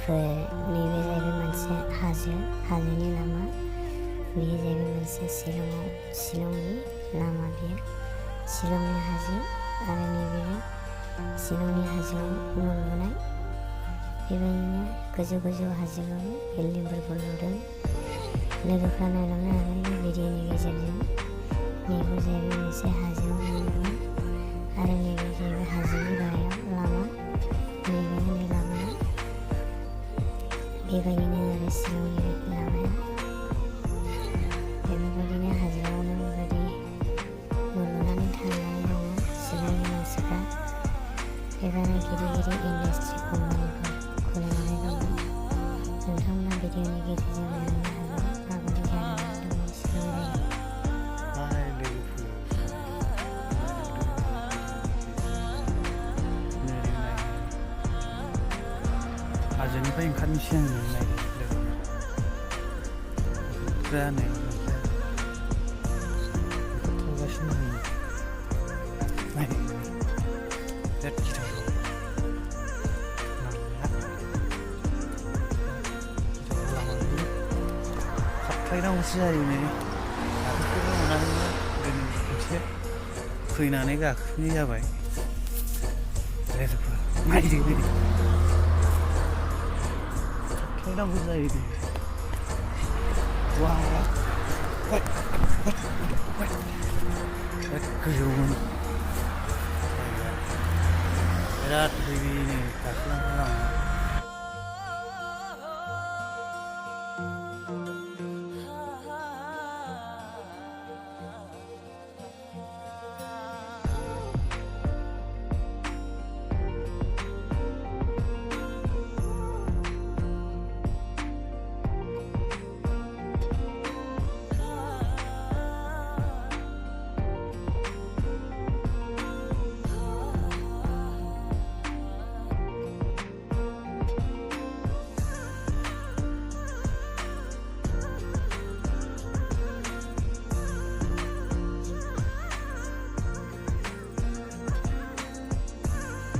नैबे जाहैबाय मोनसे हाजोनि लामा। बेयो जाहैबाय मोनसे शिलंनि लामा। बेयो शिलंनि हाजो आरो नैबे शिलंनि हाजोआव न' लुनाय। बेबायदिनो गोजौ हाजोआव बिल्डिंफोरखौ लुदों। लोगोफ्रा नायलांनो हागोन बे भिडिअनि गेजेरजों। नैबे जाहैबाय मोनसे हाजोआव न' लुनाय आरो नैबे जाहैबाय हाजोनि गाहायाव लामा। नैबे लामाया बेबायदिनो आरो शिलंनि लामाया बेफोरबायदिनो हाजोआवनो बेबायदि न' लुनानै थांनानै दङ शिलंनि मानसिफ्रा। बेबायदिनो गिदिर इन्डास्ट्रि कम्पानिफोर खुलिनानै दङ। नोंथांमोना भिडिअनि गेजेरजों नायलांनो हागोन माबायदि जानानै दङ शिलं हाजोनिफ्राय ओंखारनोसै आं थांगासिनो खारख्लायनांगौसो जायो नै गाखोनो मोनाखैमोन। दिनै खेबसे फैनानै गाखोनाय जाबाय। लोगोफोर नायदो खारख्लायनांगौ जायो। गोजौमोन बिराद हेभि गाखोलांनो